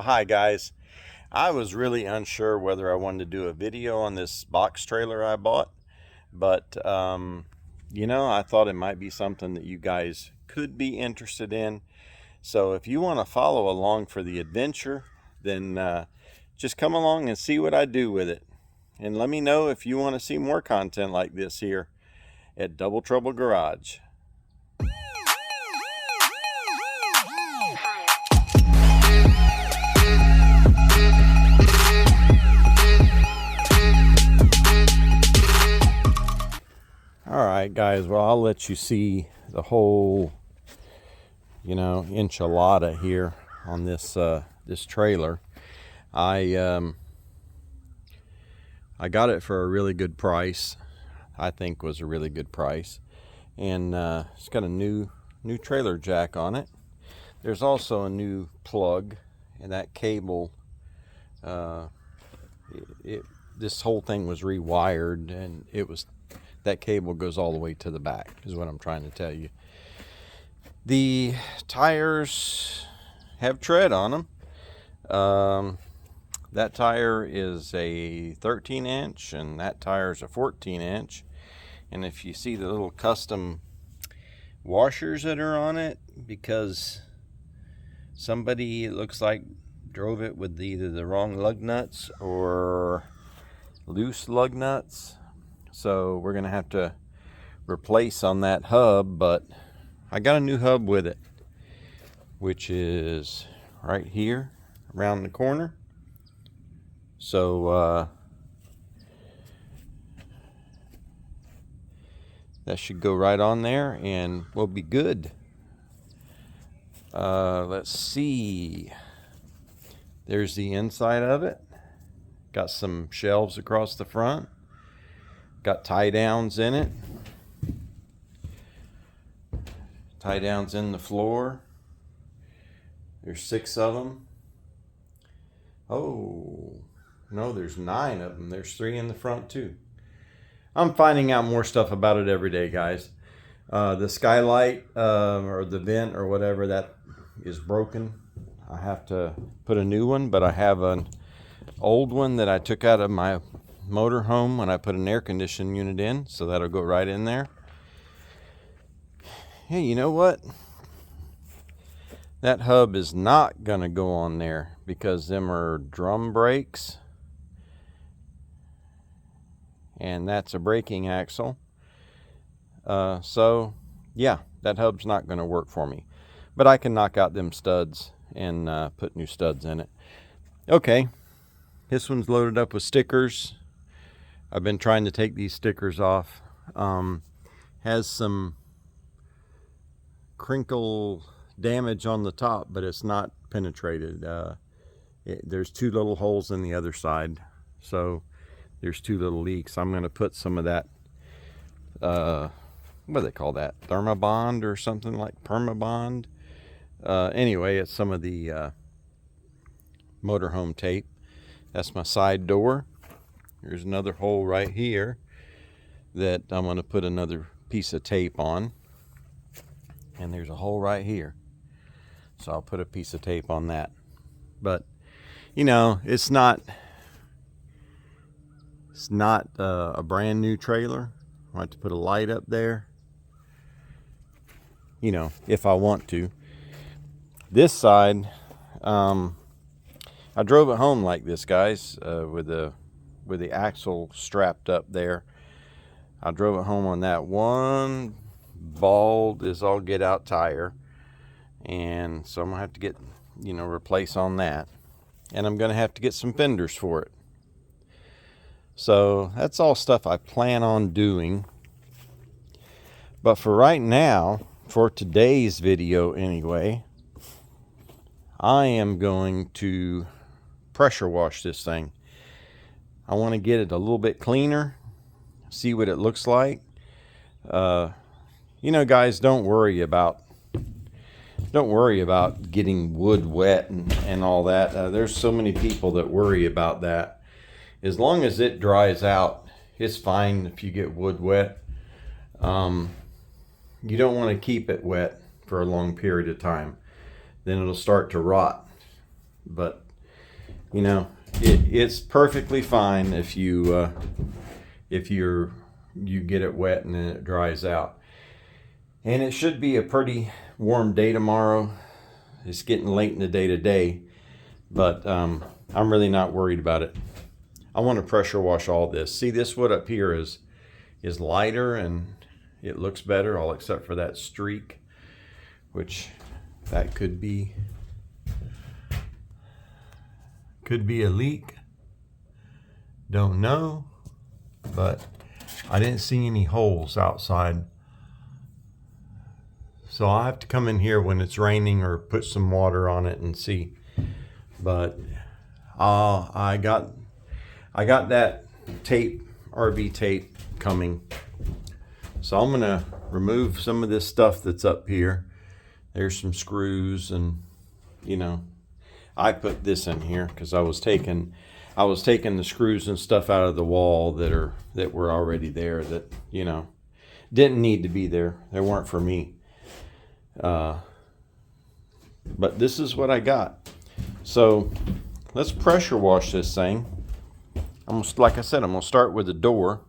Well, hi guys. I was really unsure whether I wanted to do a video on this box trailer I bought, but I thought it might be something that you guys could be interested in. So if you want to follow along for the adventure, then just come along and see what I do with it. And let me know if you want to see more content like this here at Double Trouble Garage. Alright guys, well, I'll let you see the whole enchilada here on this this trailer. I got it for a really good price. I think was a really good price, and it's got a new trailer jack on it. There's also a new plug, and that cable, this whole thing was rewired, and that cable goes all the way to the back, is what I'm trying to tell you. The tires have tread on them. That tire is a 13 inch and that tire is a 14 inch. And if you see the little custom washers that are on it, because somebody, it looks like, drove it with either the wrong lug nuts or loose lug nuts. So we're gonna have to replace on that hub, but I got a new hub with it, which is right here around the corner. So that should go right on there and we'll be good. Let's see, there's the inside of it. Got some shelves across the front. Got tie downs in it. Tie downs in the floor. There's 6 of them. Oh, no, there's 9 of them. There's 3 in the front too. I'm finding out more stuff about it every day, guys. The skylight or the vent or whatever, that is broken. I have to put a new one, but I have an old one that I took out of my motorhome when I put an air conditioning unit in, so that'll go right in there. Hey, you know what? That hub is not gonna go on there because them are drum brakes, and that's a braking axle. So yeah, that hub's not gonna work for me, but I can knock out them studs and put new studs in it. Okay, this one's loaded up with stickers. I've been trying to take these stickers off. Has some crinkle damage on the top, but it's not penetrated. There's 2 little holes in the other side, so there's 2 little leaks. I'm going to put some of that, what do they call that? Thermobond or something, like Permabond. Anyway, it's some of the motorhome tape. That's my side door. There's another hole right here that I'm going to put another piece of tape on. And there's a hole right here. So I'll put a piece of tape on that. But, it's not a brand new trailer. I have to put a light up there, if I want to. This side, I drove it home like this, guys, with the axle strapped up there. I drove it home on that one bald as all get out tire, and so I'm gonna have to get replace on that, and I'm gonna have to get some fenders for it. So that's all stuff I plan on doing, but for right now, for today's video anyway, I am going to pressure wash this thing. I want to get it a little bit cleaner, see what it looks like. Guys, don't worry about getting wood wet and all that. There's so many people that worry about that. As long as it dries out, it's fine if you get wood wet. You don't want to keep it wet for a long period of time. Then it'll start to rot. But You know, it's perfectly fine if you you get it wet and then it dries out. And it should be a pretty warm day tomorrow. It's getting late in the day today, but I'm really not worried about it. I want to pressure wash all this. See, this wood up here is lighter and it looks better, all except for that streak, which that could be a leak. Don't know, but I didn't see any holes outside. So I'll have to come in here when it's raining or put some water on it and see. But I got that tape, RV tape coming. So I'm gonna remove some of this stuff that's up here. There's some screws, and you know, I put this in here because I was taking the screws and stuff out of the wall that were already there, that, you know, didn't need to be there. They weren't for me. But this is what I got. So let's pressure wash this thing. Like I said, I'm gonna start with the door,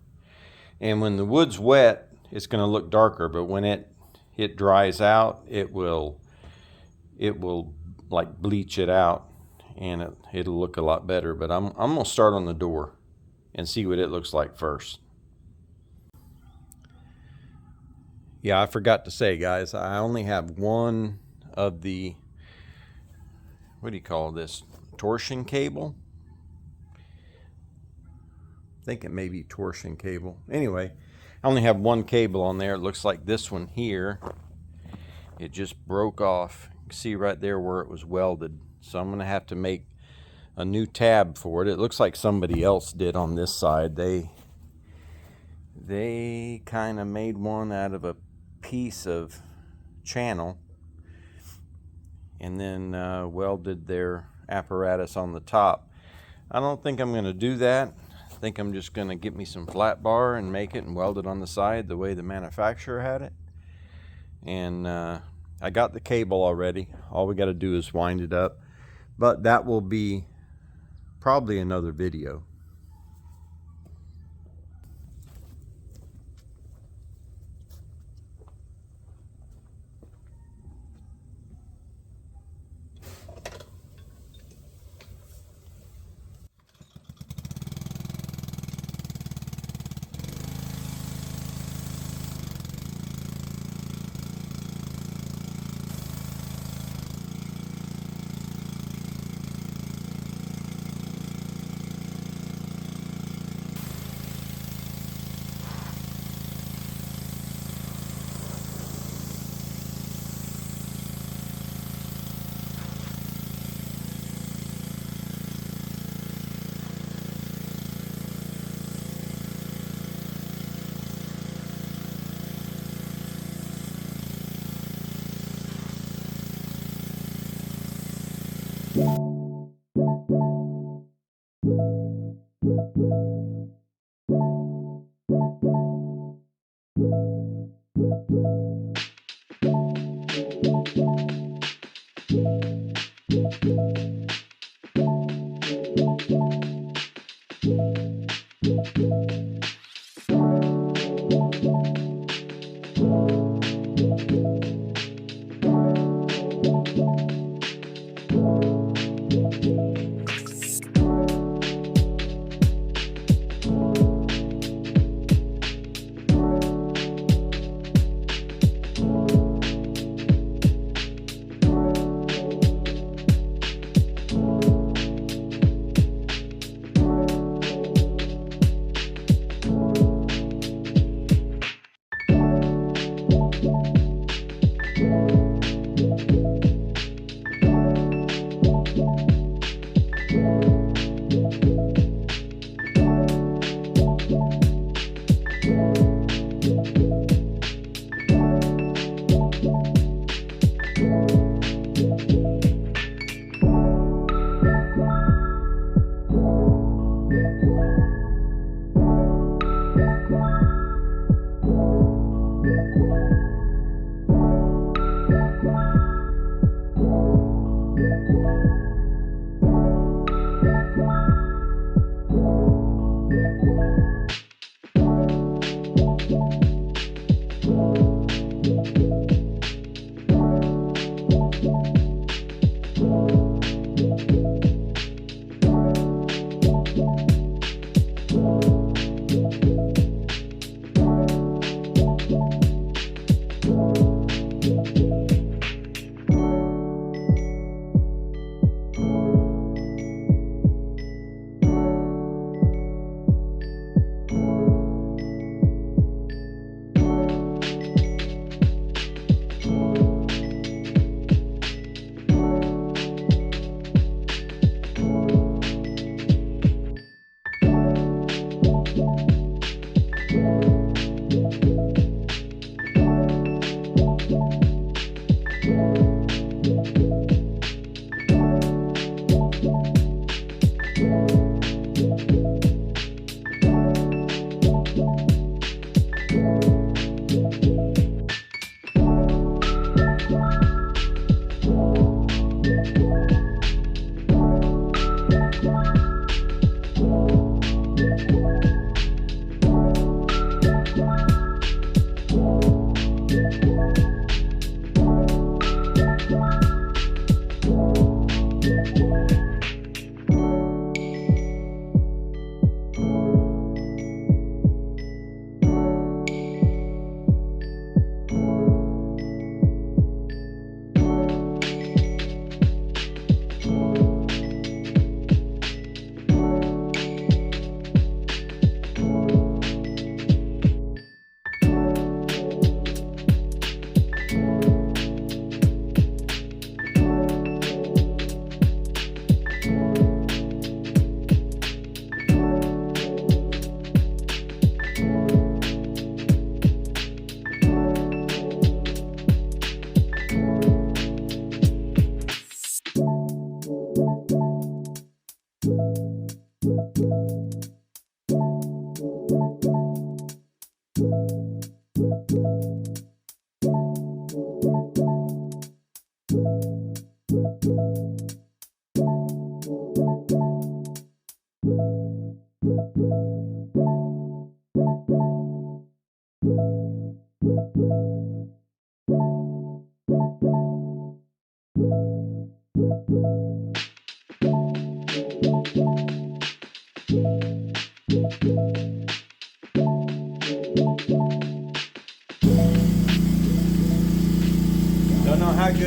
and when the wood's wet, it's gonna look darker, but when it dries out, it will like bleach it out, and it'll look a lot better. But I'm gonna start on the door and see what it looks like first. Yeah, I forgot to say, guys, I only have one of the, what do you call this, torsion cable? I think it may be torsion cable. Anyway, I only have one cable on there. It looks like this one here. It just broke off. You can see right there where it was welded. So I'm gonna have to make a new tab for it. It looks like somebody else did on this side. They kind of made one out of a piece of channel and then welded their apparatus on the top. I don't think I'm going to do that. I think I'm just going to get me some flat bar and make it and weld it on the side the way the manufacturer had it. And I got the cable already. All we got to do is wind it up, but that will be probably another video.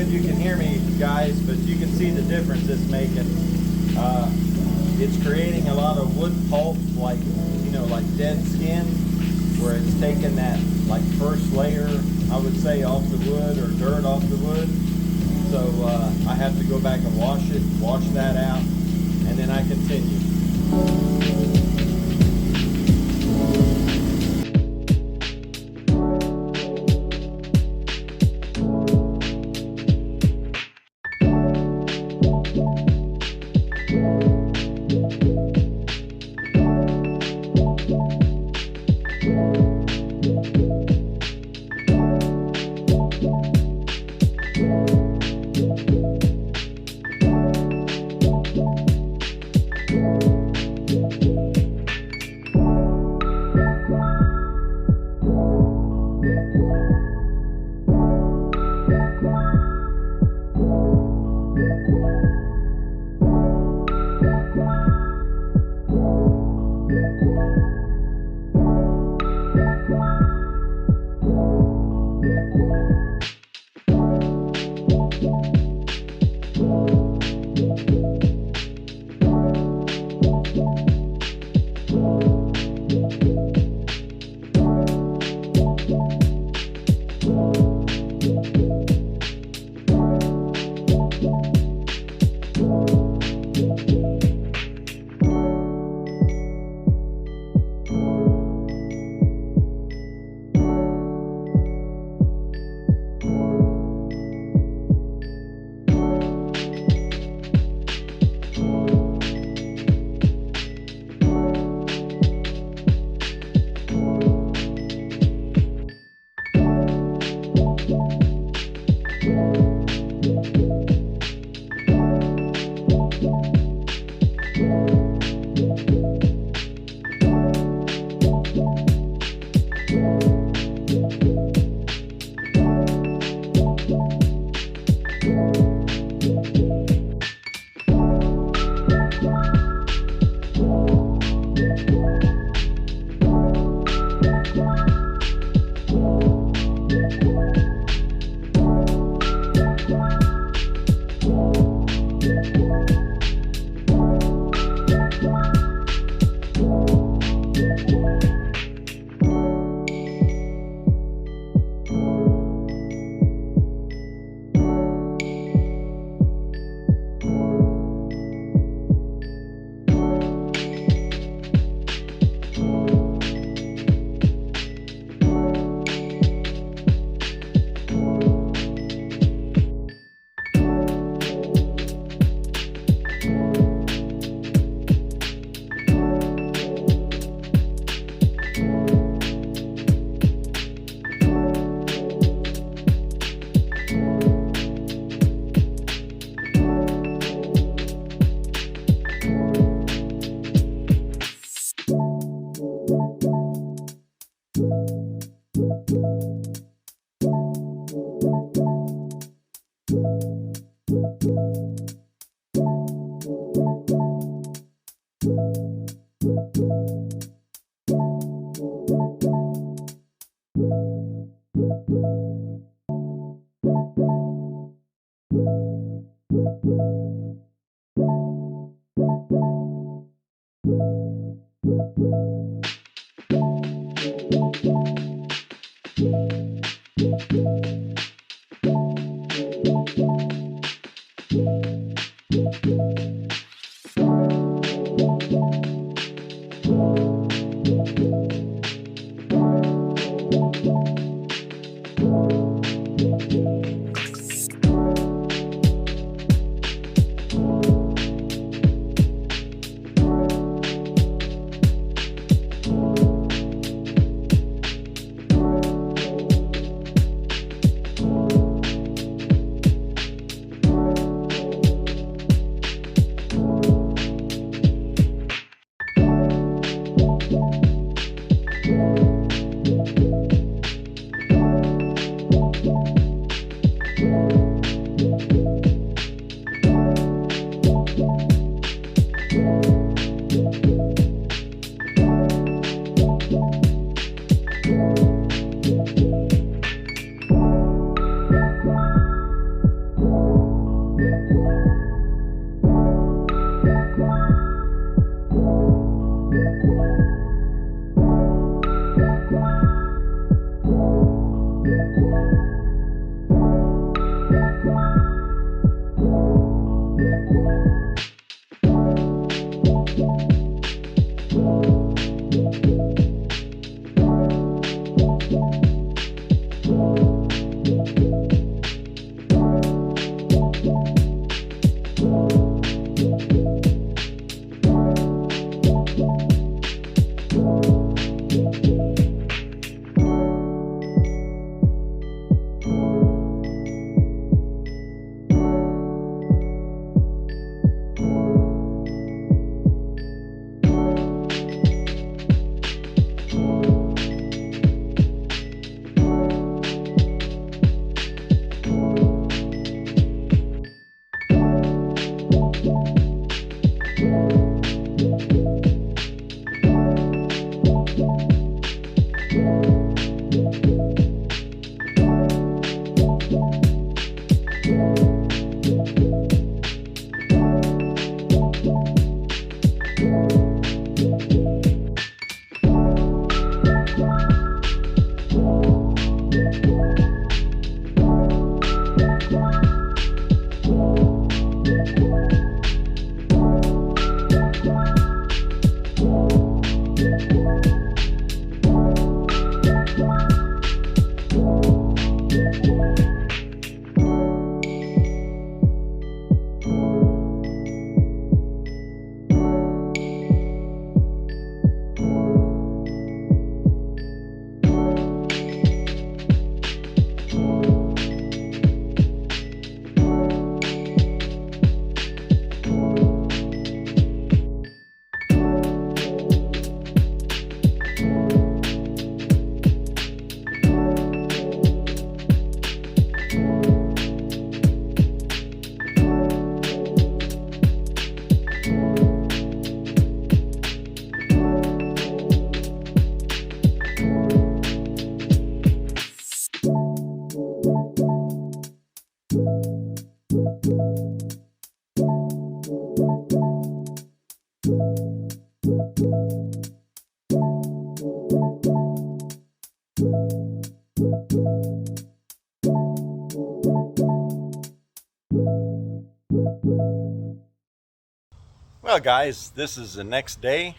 if you can hear me, guys, but you can see the difference it's making. It's creating a lot of wood pulp, like, you know, like dead skin, where it's taking that like first layer, I would say, off the wood, or dirt off the wood. So I have to go back and wash that out, and then I continue. Well, guys, this is the next day.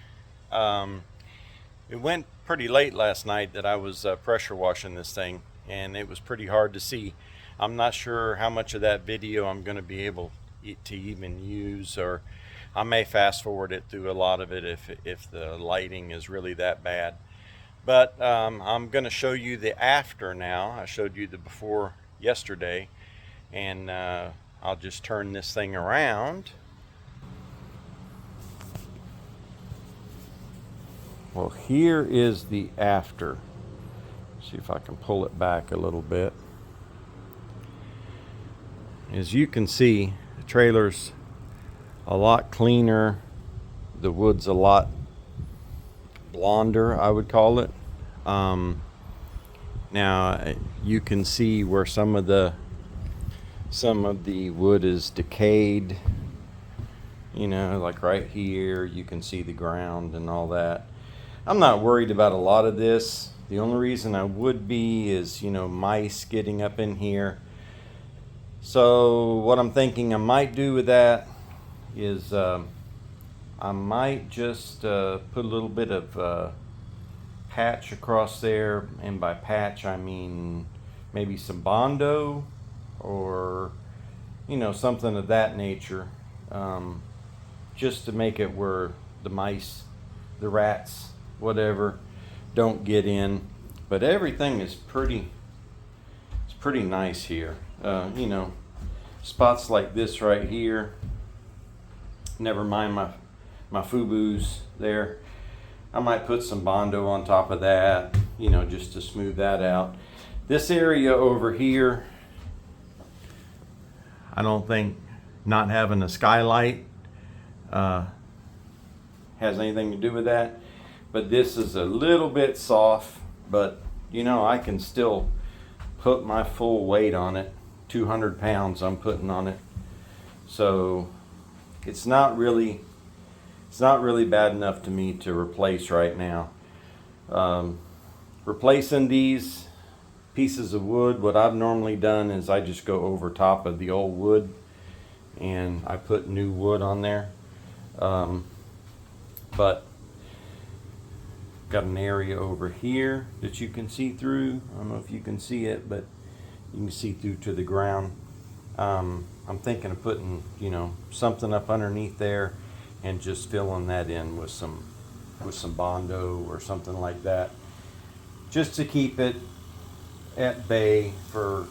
It went pretty late last night that I was pressure washing this thing, and it was pretty hard to see. I'm not sure how much of that video I'm going to be able to even use, or I may fast forward it through a lot of it if the lighting is really that bad. But I'm going to show you the after now. I showed you the before yesterday, and I'll just turn this thing around. Well, here is the after. See if I can pull it back a little bit. As you can see, the trailer's a lot cleaner. The wood's a lot blonder, I would call it. Now you can see where some of the wood is decayed. You know, like right here, you can see the ground and all that. I'm not worried about a lot of this. The only reason I would be is, you know, mice getting up in here. So what I'm thinking I might do with that is I might just put a little bit of patch across there, and by patch I mean maybe some Bondo or, you know, something of that nature, just to make it where the mice, the rats, whatever, don't get in. But everything is pretty nice here. You know, spots like this right here, never mind my FUBUs there, I might put some Bondo on top of that, you know, just to smooth that out. This area over here, I don't think not having a skylight has anything to do with that. But this is a little bit soft, but you know, I can still put my full weight on it. 200 pounds I'm putting on it. So it's not really bad enough to me to replace right now. Replacing these pieces of wood, what I've normally done is I just go over top of the old wood and I put new wood on there. But got an area over here that you can see through. I don't know if you can see it, but you can see through to the ground. I'm thinking of putting, you know, something up underneath there and just filling that in with some Bondo or something like that, just to keep it at bay for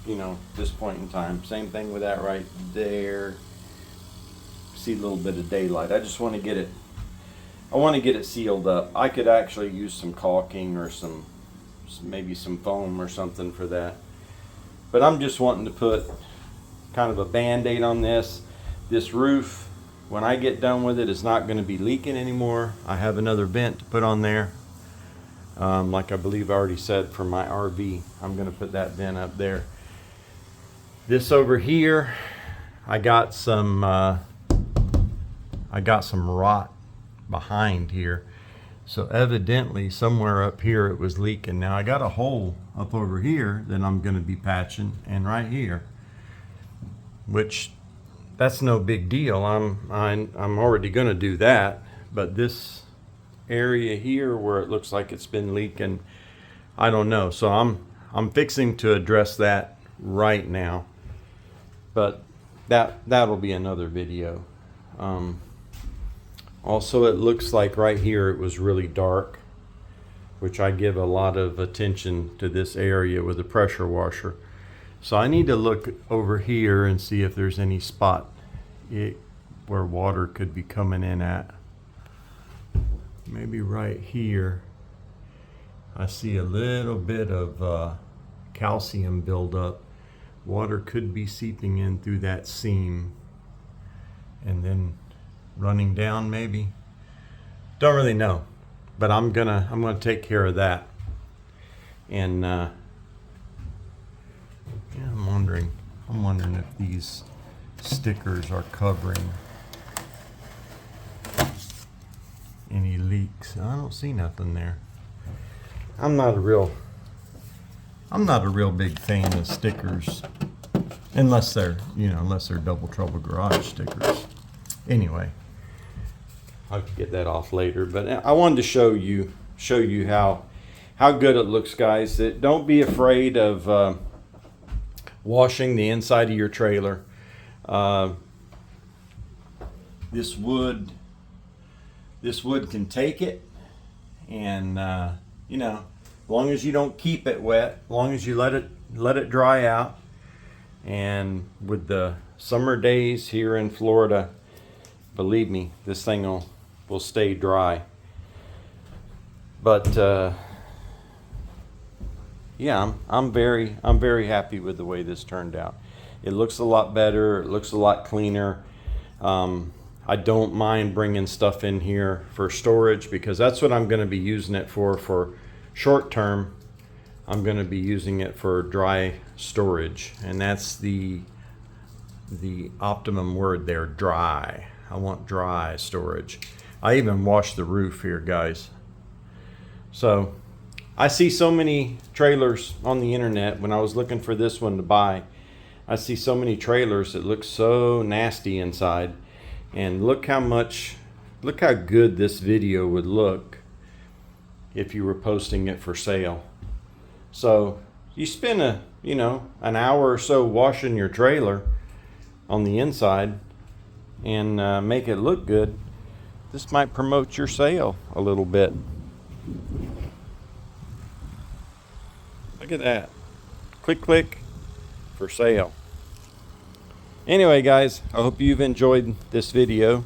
you know, this point in time. Same thing with that right there. See a little bit of daylight. I just want to get it, I want to get it sealed up. I could actually use some caulking or maybe some foam or something for that. But I'm just wanting to put kind of a band-aid on this. This roof, when I get done with it, it's not going to be leaking anymore. I have another vent to put on there. Like I believe I already said for my RV, I'm going to put that vent up there. This over here, I got some rot behind here. So evidently somewhere up here it was leaking. Now I got a hole up over here that I'm going to be patching, and right here, which that's no big deal. I'm already going to do that, but this area here where it looks like it's been leaking, I don't know. So I'm fixing to address that right now, but that'll be another video. Also, it looks like right here it was really dark, which I give a lot of attention to this area with a pressure washer. So I need to look over here and see if there's any spot where water could be coming in at. Maybe right here I see a little bit of calcium buildup. Water could be seeping in through that seam and then running down, maybe. Don't really know, but I'm gonna take care of that. And yeah, I'm wondering if these stickers are covering any leaks. I don't see nothing there. I'm not a real big fan of stickers, unless they're Double Trouble Garage stickers. Anyway, I'll get that off later, but I wanted to show you how good it looks, guys. Don't be afraid of washing the inside of your trailer. This wood can take it, and as long as you don't keep it wet, as long as you let it dry out. And with the summer days here in Florida, believe me, this thing will stay dry. But yeah, I'm very happy with the way this turned out. It looks a lot better. It looks a lot cleaner. I don't mind bringing stuff in here for storage, because that's what I'm going to be using it for short term. I'm going to be using it for dry storage, and that's the optimum word there, dry. I want dry storage. I even washed the roof here, guys. So I see so many trailers on the internet. When I was looking for this one to buy, I see so many trailers that look so nasty inside. And look how good this video would look if you were posting it for sale. So you spend an hour or so washing your trailer on the inside and make it look good. This might promote your sale a little bit. Look at that. Click for sale. Anyway, guys, I hope you've enjoyed this video.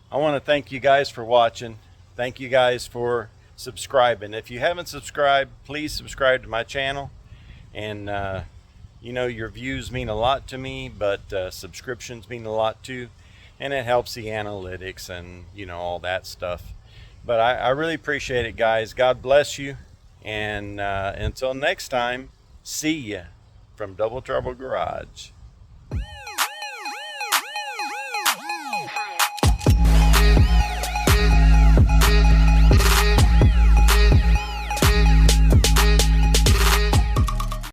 I want to thank you guys for watching. Thank you guys for subscribing. If you haven't subscribed, please subscribe to my channel. And your views mean a lot to me, but subscriptions mean a lot too, and it helps the analytics and all that stuff. But I really appreciate it, guys. God bless you, and until next time, see ya from Double Trouble Garage.